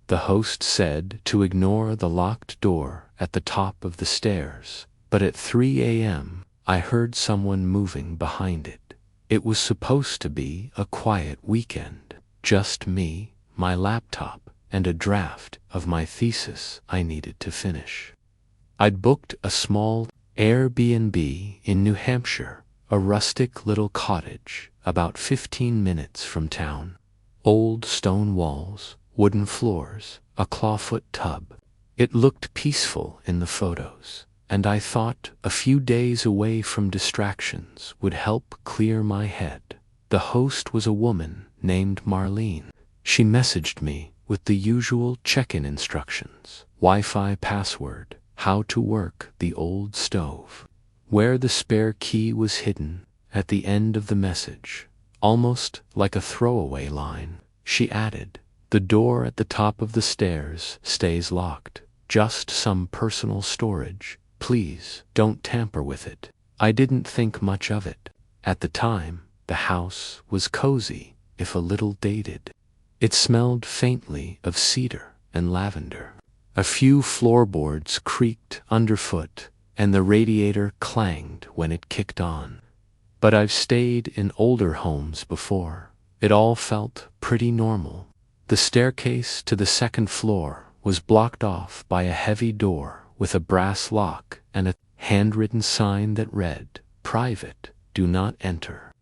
The host said to ignore the locked door at the top of the stairs, but at 3 a.m. I heard someone moving behind it. It was supposed to be a quiet weekend, just me, my laptop, and a draft of my thesis I needed to finish. I'd booked a small Airbnb in New Hampshire, a rustic little cottage about 15 minutes from town. Old stone walls, wooden floors, a clawfoot tub. It looked peaceful in the photos, and I thought a few days away from distractions would help clear my head. The host was a woman named Marlene. She messaged me with the usual check-in instructions, Wi-Fi password, how to work the old stove, where the spare key was hidden. At the end of the message, almost like a throwaway line, she added, "The door at the top of the stairs stays locked, just some personal storage. Please don't tamper with it." I didn't think much of it. At the time, the house was cozy, if a little dated. It smelled faintly of cedar and lavender. A few floorboards creaked underfoot, and the radiator clanged when it kicked on. But I've stayed in older homes before. It all felt pretty normal. The staircase to the second floor was blocked off by a heavy door with a brass lock and a handwritten sign that read, "Private, do not enter."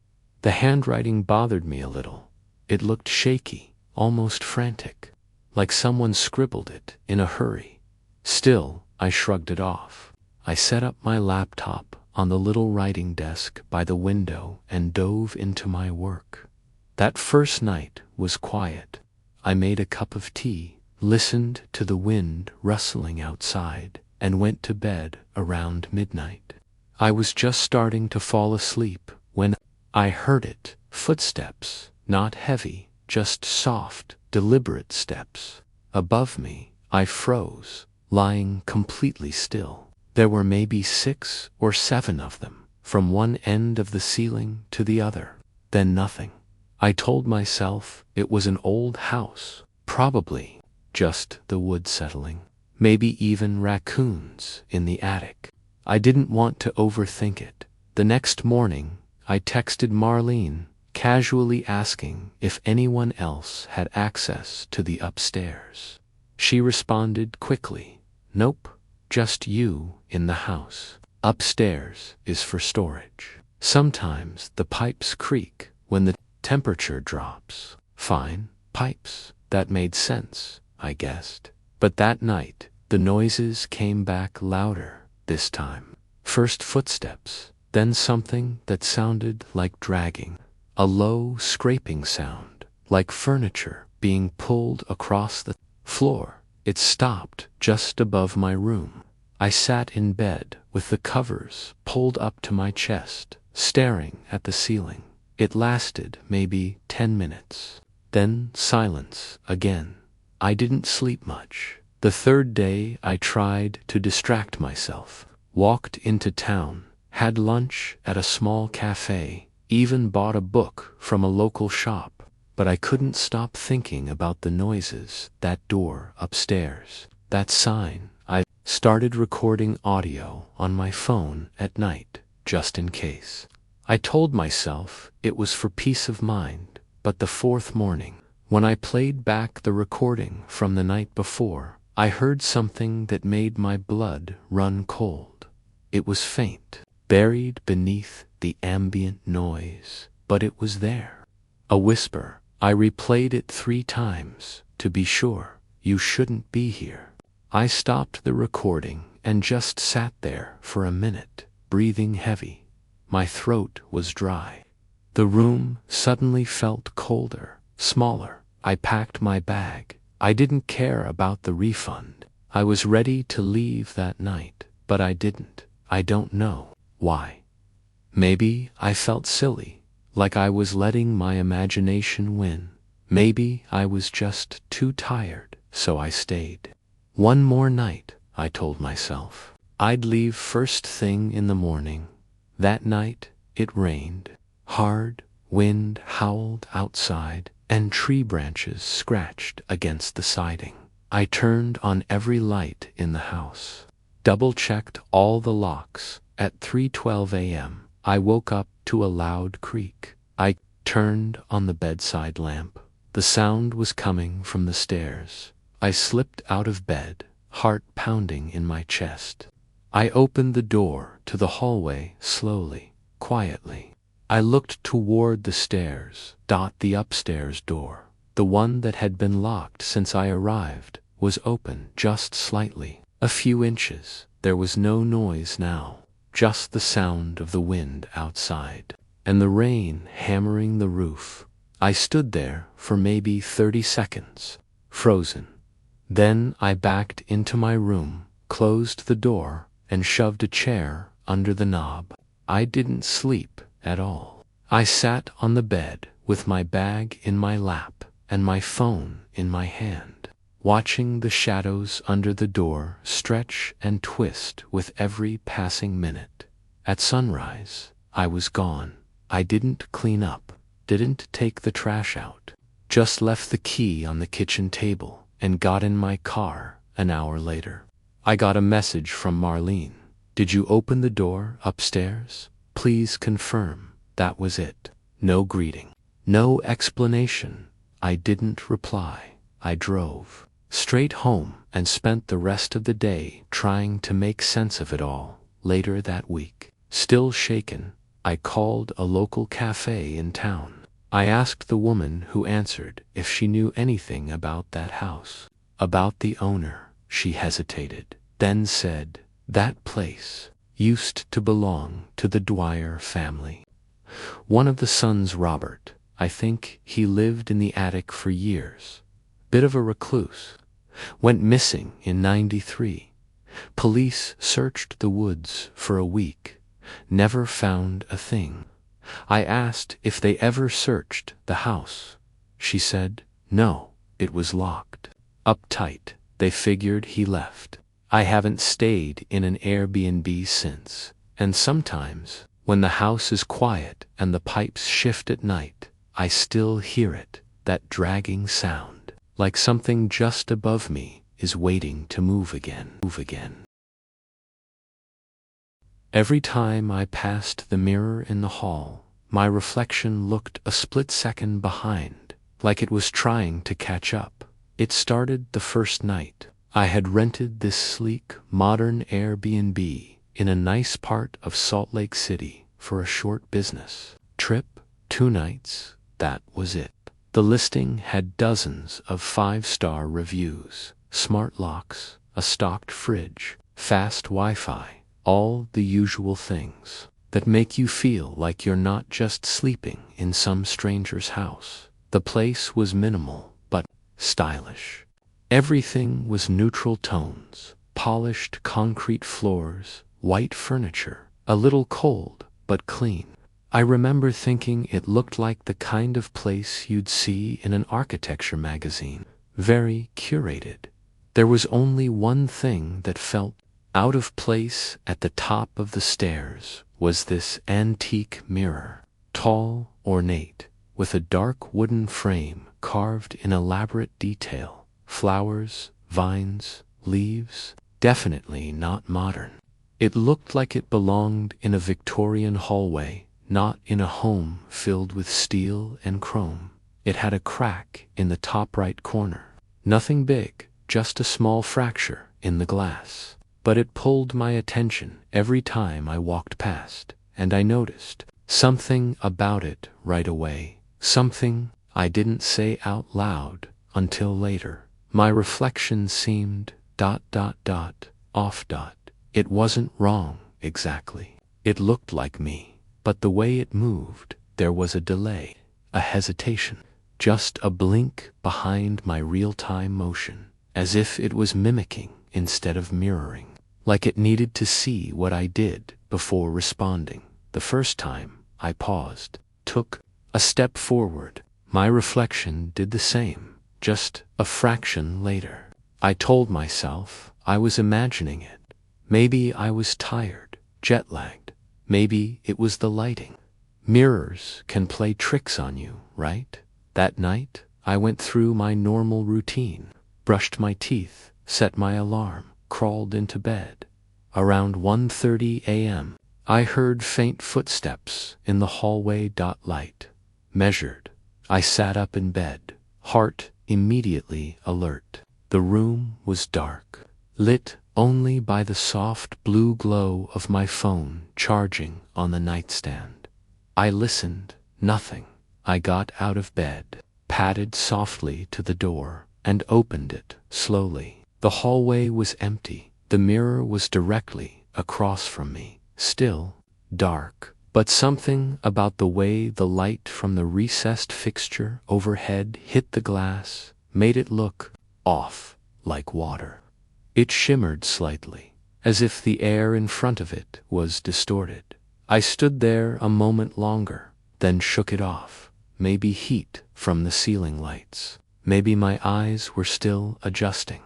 The handwriting bothered me a little. It looked shaky, almost frantic, like someone scribbled it in a hurry. Still, I shrugged it off. I set up my laptop on the little writing desk by the window and dove into my work. That first night was quiet. I made a cup of tea, listened to the wind rustling outside, and went to bed around midnight. I was just starting to fall asleep when I heard it, footsteps, not heavy, just soft, deliberate steps. Above me, I froze, lying completely still. There were maybe 6 or 7 of them, from one end of the ceiling to the other. Then nothing. I told myself it was an old house, probably just the wood settling, maybe even raccoons in the attic. I didn't want to overthink it. The next morning, I texted Marlene, casually asking if anyone else had access to the upstairs. She responded quickly, "Nope, just you in the house. Upstairs is for storage. Sometimes the pipes creak when the temperature drops." Fine, pipes. That made sense, I guessed. But that night, the noises came back louder this time. First footsteps, then something that sounded like dragging. A low scraping sound, like furniture being pulled across the floor. It stopped just above my room. I sat in bed with the covers pulled up to my chest, staring at the ceiling. It lasted maybe 10 minutes. Then silence again. I didn't sleep much. The third day I tried to distract myself. Walked into town, had lunch at a small cafe, even bought a book from a local shop. But I couldn't stop thinking about the noises, that door upstairs, that sign. I started recording audio on my phone at night, just in case. I told myself it was for peace of mind, but the fourth morning, when I played back the recording from the night before, I heard something that made my blood run cold. It was faint, buried beneath the ambient noise, but it was there. A whisper. I replayed it 3 times, to be sure. "You shouldn't be here." I stopped the recording and just sat there for a minute, breathing heavy. My throat was dry. The room suddenly felt colder, smaller. I packed my bag. I didn't care about the refund. I was ready to leave that night, but I didn't. I don't know why. Maybe I felt silly, like I was letting my imagination win. Maybe I was just too tired, so I stayed. One more night, I told myself. I'd leave first thing in the morning. That night, it rained. Hard wind howled outside, and tree branches scratched against the siding. I turned on every light in the house, double-checked all the locks. At 3:12 a.m., I woke up to a loud creak. I turned on the bedside lamp. The sound was coming from the stairs. I slipped out of bed, heart pounding in my chest. I opened the door to the hallway slowly, quietly. I looked toward the stairs. The upstairs door, the one that had been locked since I arrived, was open just slightly, a few inches. There was no noise now, just the sound of the wind outside and the rain hammering the roof. I stood there for maybe 30 seconds, frozen. Then I backed into my room, closed the door, and shoved a chair under the knob. I didn't sleep at all. I sat on the bed with my bag in my lap and my phone in my hand, watching the shadows under the door stretch and twist with every passing minute. At sunrise, I was gone. I didn't clean up, didn't take the trash out, just left the key on the kitchen table and got in my car an hour later. I got a message from Marlene. "Did you open the door upstairs? Please confirm." That was it. No greeting, no explanation. I didn't reply. I drove straight home and spent the rest of the day trying to make sense of it all. Later that week, still shaken, I called a local cafe in town. I asked the woman who answered if she knew anything about that house, about the owner. She hesitated, then said, "That place used to belong to the Dwyer family. One of the sons, Robert, I think he lived in the attic for years. Bit of a recluse. Went missing in '93. Police searched the woods for a week. Never found a thing. I asked if they ever searched the house. She said, no, it was locked up tight. They figured he left. I haven't stayed in an Airbnb since, and sometimes, when the house is quiet and the pipes shift at night, I still hear it, that dragging sound, like something just above me is waiting to move again. Every time I passed the mirror in the hall, my reflection looked a split second behind, like it was trying to catch up. It started the first night. I had rented this sleek, modern Airbnb in a nice part of Salt Lake City for a short business trip, 2 nights, that was it. The listing had dozens of 5-star reviews, smart locks, a stocked fridge, fast Wi-Fi, all the usual things that make you feel like you're not just sleeping in some stranger's house. The place was minimal, but stylish. Everything was neutral tones, polished concrete floors, white furniture, a little cold, but clean. I remember thinking it looked like the kind of place you'd see in an architecture magazine, very curated. There was only one thing that felt out of place. At the top of the stairs was this antique mirror, tall, ornate, with a dark wooden frame carved in elaborate detail, flowers, vines, leaves, definitely not modern. It looked like it belonged in a Victorian hallway, not in a home filled with steel and chrome. It had a crack in the top right corner. Nothing big, just a small fracture in the glass. But it pulled my attention every time I walked past, and I noticed something about it right away. Something I didn't say out loud until later. My reflection seemed ... off. It wasn't wrong, exactly. It looked like me, but the way it moved, there was a delay, a hesitation, just a blink behind my real-time motion, as if it was mimicking instead of mirroring, like it needed to see what I did before responding. The first time, I paused, took a step forward. My reflection did the same, just a fraction later. I told myself I was imagining it. Maybe I was tired, jet-lagged. Maybe it was the lighting. Mirrors can play tricks on you, right? That night, I went through my normal routine. brushed my teeth, set my alarm, crawled into bed. Around 1:30 a.m., I heard faint footsteps in the hallway. Light measured. I sat up in bed, heart immediately alert. The room was dark, lit only by the soft blue glow of my phone charging on the nightstand. I listened, nothing. I got out of bed, padded softly to the door, and opened it slowly. The hallway was empty. The mirror was directly across from me, still dark, but something about the way the light from the recessed fixture overhead hit the glass made it look off, like water. It shimmered slightly, as if the air in front of it was distorted. I stood there a moment longer, then shook it off. Maybe heat from the ceiling lights. Maybe my eyes were still adjusting.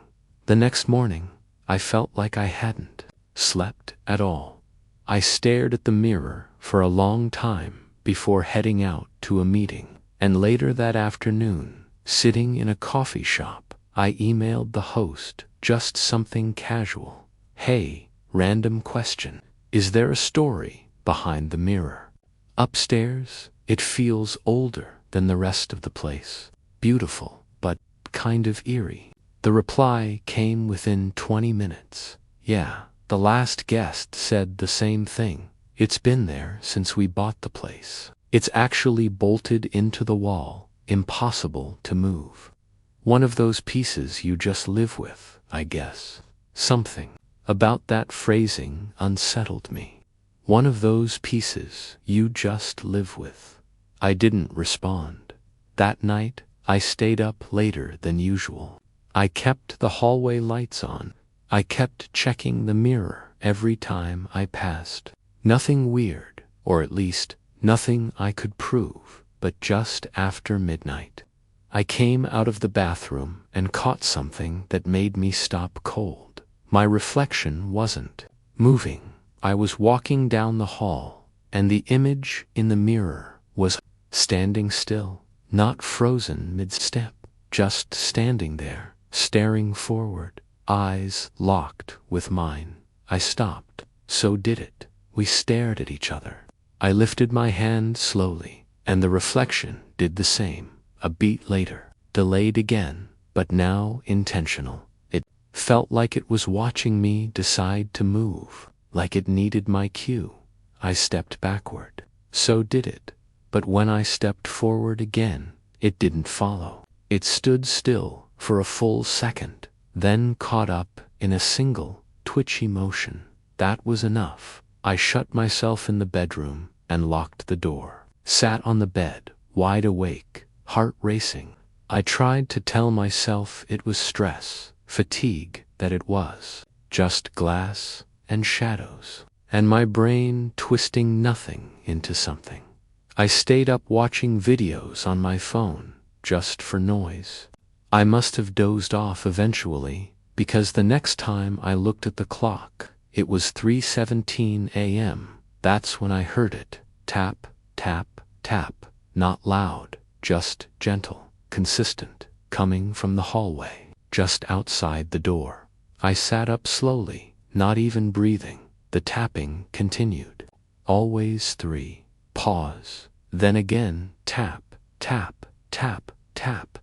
The next morning, I felt like I hadn't slept at all. I stared at the mirror for a long time before heading out to a meeting, and later that afternoon, sitting in a coffee shop, I emailed the host just something casual. Hey, random question. Is there a story behind the mirror? Upstairs, it feels older than the rest of the place. Beautiful, but kind of eerie. The reply came within 20 minutes. Yeah, the last guest said the same thing. It's been there since we bought the place. It's actually bolted into the wall, impossible to move. One of those pieces you just live with, I guess. Something about that phrasing unsettled me. One of those pieces you just live with. I didn't respond. That night, I stayed up later than usual. I kept the hallway lights on. I kept checking the mirror every time I passed. Nothing weird, or at least nothing I could prove, but just after midnight, I came out of the bathroom and caught something that made me stop cold. My reflection wasn't moving. I was walking down the hall, and the image in the mirror was standing still, not frozen mid-step, just standing there, staring forward, eyes locked with mine. I stopped. So did it. We stared at each other. I lifted my hand slowly, and the reflection did the same. A beat later, delayed again, but now intentional. It felt like it was watching me decide to move, like it needed my cue. I stepped backward. So did it. But when I stepped forward again, it didn't follow. It stood still for a full second, then caught up in a single, twitchy motion. That was enough. I shut myself in the bedroom and locked the door. Sat on the bed, wide awake, heart racing. I tried to tell myself it was stress, fatigue, that it was just glass and shadows, and my brain twisting nothing into something. I stayed up watching videos on my phone, just for noise. I must have dozed off eventually, because the next time I looked at the clock, it was 3:17 a.m. That's when I heard it. Tap, tap, tap. Not loud, just gentle, consistent, coming from the hallway, just outside the door. I sat up slowly, not even breathing. The tapping continued. Always 3. Pause. Then again, tap, tap, tap, tap.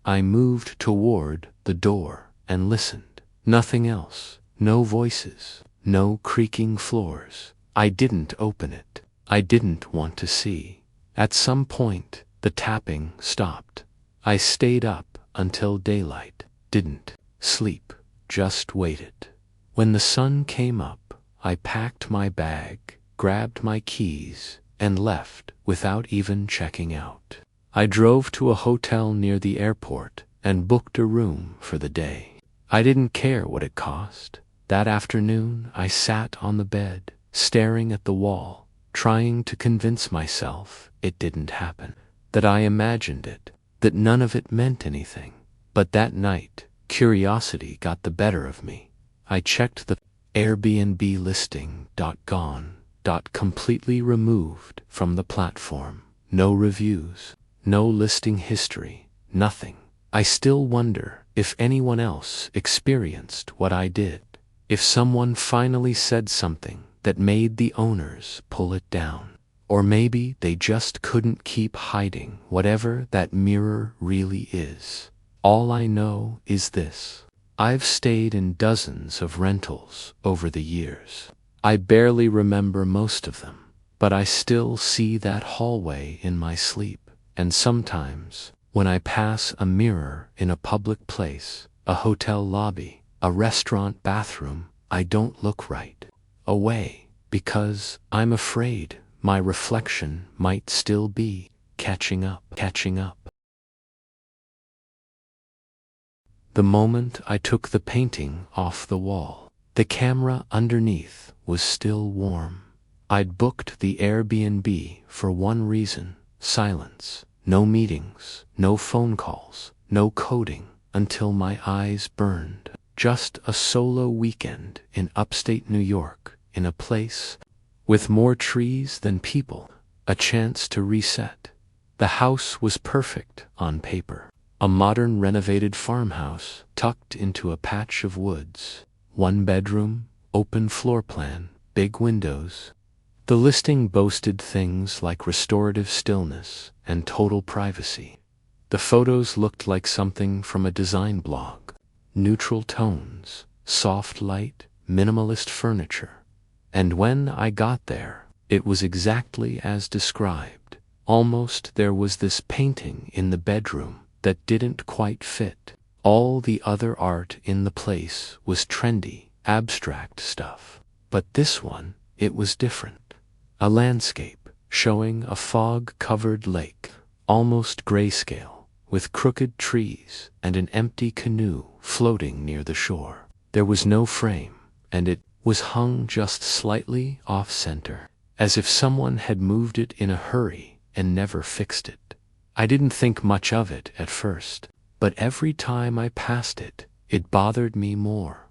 I moved toward the door and listened. Nothing else. No voices. No creaking floors. I didn't open it. I didn't want to see. At some point, the tapping stopped. I stayed up until daylight. Didn't sleep. Just waited. When the sun came up, I packed my bag, grabbed my keys, and left without even checking out. I drove to a hotel near the airport and booked a room for the day. I didn't care what it cost. That afternoon, I sat on the bed, staring at the wall, trying to convince myself it didn't happen, that I imagined it, that none of it meant anything. But that night, curiosity got the better of me. I checked the Airbnb listing. Gone. Completely removed from the platform. No reviews, no listing history, nothing. I still wonder if anyone else experienced what I did. If someone finally said something that made the owners pull it down. Or maybe they just couldn't keep hiding whatever that mirror really is. All I know is this. I've stayed in dozens of rentals over the years. I barely remember most of them, but I still see that hallway in my sleep. And sometimes, when I pass a mirror in a public place, a hotel lobby, a restaurant bathroom, I don't look right away because I'm afraid my reflection might still be catching up. The moment I took the painting off the wall, the camera underneath was still warm. I'd booked the Airbnb for one reason: silence. No meetings, no phone calls, no coding, until my eyes burned. Just a solo weekend in upstate New York, in a place with more trees than people, a chance to reset. The house was perfect on paper. A modern renovated farmhouse tucked into a patch of woods. 1 bedroom, open floor plan, big windows. The listing boasted things like restorative stillness and total privacy. The photos looked like something from a design blog. Neutral tones, soft light, minimalist furniture. And when I got there, it was exactly as described. Almost there was this painting in the bedroom that didn't quite fit. All the other art in the place was trendy, abstract stuff. But this one, it was different. A landscape showing a fog-covered lake, almost grayscale, with crooked trees and an empty canoe floating near the shore. There was no frame, and it was hung just slightly off-center, as if someone had moved it in a hurry and never fixed it. I didn't think much of it at first, but every time I passed it, it bothered me more.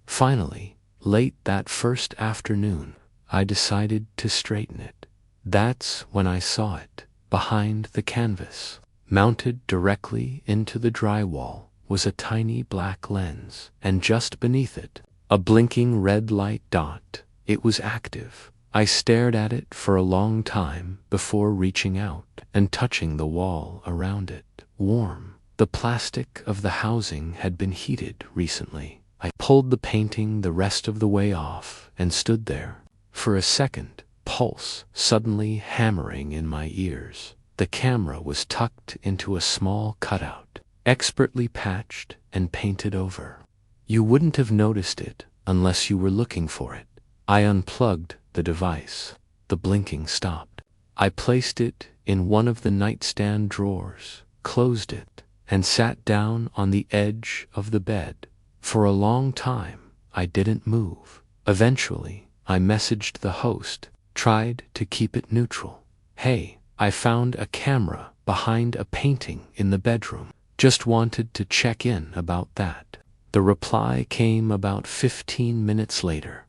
Finally, late that first afternoon, I decided to straighten it. That's when I saw it. Behind the canvas, mounted directly into the drywall, was a tiny black lens, and just beneath it, a blinking red light dot. It was active. I stared at it for a long time before reaching out and touching the wall around it. Warm. The plastic of the housing had been heated recently. I pulled the painting the rest of the way off and stood there. For a second, pulse suddenly hammering in my ears. The camera was tucked into a small cutout, expertly patched and painted over. You wouldn't have noticed it unless you were looking for it. I unplugged the device. The blinking stopped. I placed it in one of the nightstand drawers, closed it, and sat down on the edge of the bed. For a long time, I didn't move. Eventually, I messaged the host, tried to keep it neutral. Hey, I found a camera behind a painting in the bedroom. Just wanted to check in about that. The reply came about 15 minutes later.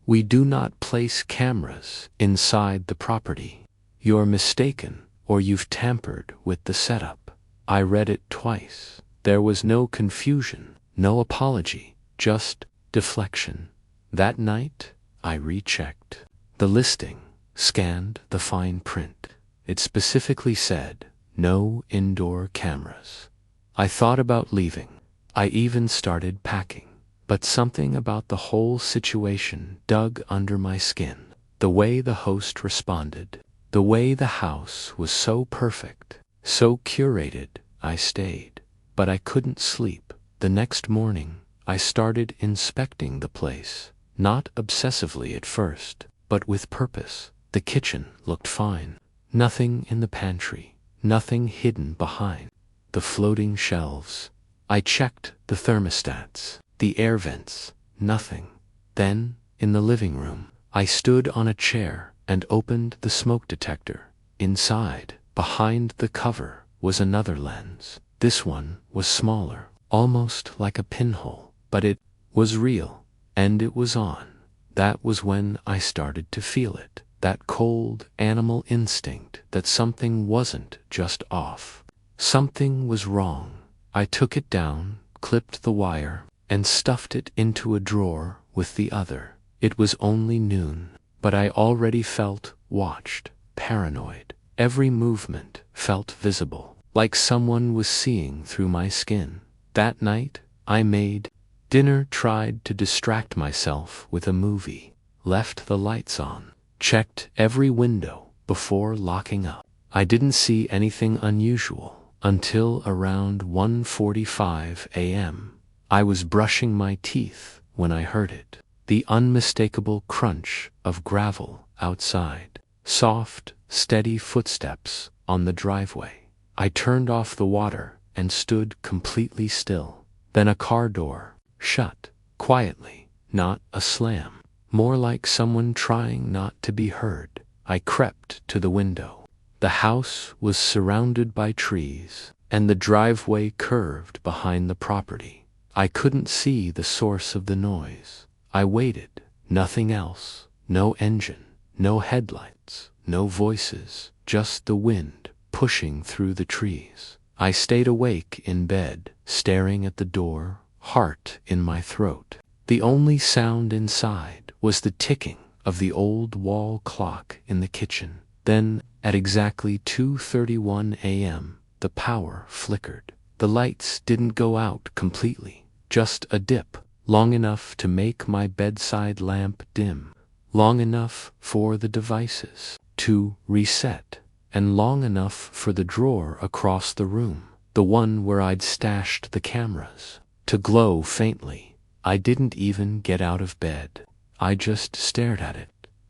We do not place cameras inside the property. You're mistaken, or you've tampered with the setup. I read it twice. There was no confusion, no apology, just deflection. That night, I rechecked the listing, scanned the fine print. It specifically said, no indoor cameras. I thought about leaving. I even started packing. But something about the whole situation dug under my skin. The way the host responded, the way the house was so perfect, so curated. I stayed, but I couldn't sleep. The next morning, I started inspecting the place, not obsessively at first, but with purpose. The kitchen looked fine. Nothing in the pantry, nothing hidden behind the floating shelves. I checked the thermostats, the air vents, nothing. Then, in the living room, I stood on a chair and opened the smoke detector. Inside, behind the cover, was another lens. This one was smaller, almost like a pinhole, but it was real, and it was on. That was when I started to feel it, that cold animal instinct that something wasn't just off. Something was wrong. I took it down, clipped the wire, and stuffed it into a drawer with the other. It was only noon, but I already felt watched, paranoid. Every movement felt visible, like someone was seeing through my skin. That night, I made dinner, tried to distract myself with a movie, left the lights on, checked every window before locking up. I didn't see anything unusual until around 1:45 a.m. I was brushing my teeth when I heard it. The unmistakable crunch of gravel outside. Soft, steady footsteps on the driveway. I turned off the water and stood completely still. Then a car door shut, quietly, not a slam. More like someone trying not to be heard. I crept to the window. The house was surrounded by trees, and the driveway curved behind the property. I couldn't see the source of the noise. I waited. Nothing else. No engine. No headlights. No voices. Just the wind pushing through the trees. I stayed awake in bed, staring at the door, heart in my throat. The only sound inside was the ticking of the old wall clock in the kitchen. Then, at exactly 2:31 a.m., the power flickered. The lights didn't go out completely, just a dip, long enough to make my bedside lamp dim, long enough for the devices to reset, and long enough for the drawer across the room, the one where I'd stashed the cameras, to glow faintly. I didn't even get out of bed. I just stared at it.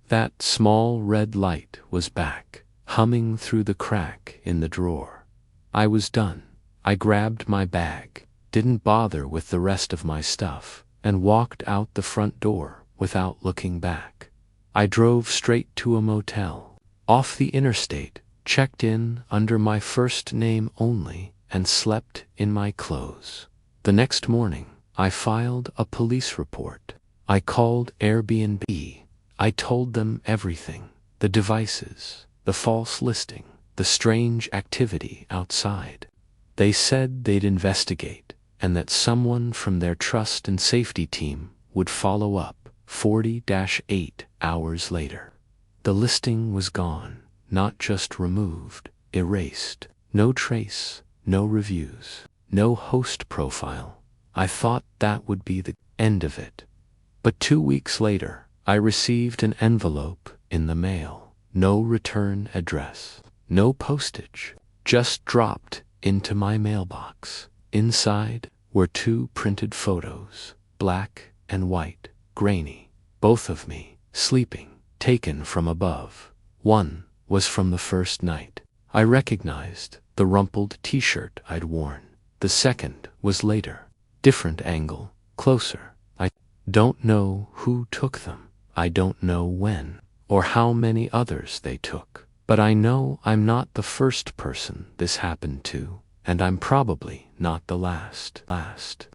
That small red light was back, humming through the crack in the drawer. I was done. I grabbed my bag, didn't bother with the rest of my stuff, and walked out the front door without looking back. I drove straight to a motel, off the interstate, checked in under my first name only, and slept in my clothes. The next morning, I filed a police report. I called Airbnb. I told them everything. The devices, the false listing, the strange activity outside. They said they'd investigate, and that someone from their trust and safety team would follow up. 40-8 hours later. The listing was gone, not just removed, erased. No trace, no reviews, no host profile. I thought that would be the end of it. But 2 weeks later, I received an envelope in the mail. No return address, no postage, just dropped into my mailbox. Inside were 2 printed photos, black and white, grainy, both of me, sleeping, taken from above. One was from the first night. I recognized the rumpled t-shirt I'd worn. The second was later, different angle, closer. I don't know who took them. I don't know when, or how many others they took. But I know I'm not the first person this happened to, and I'm probably not the last.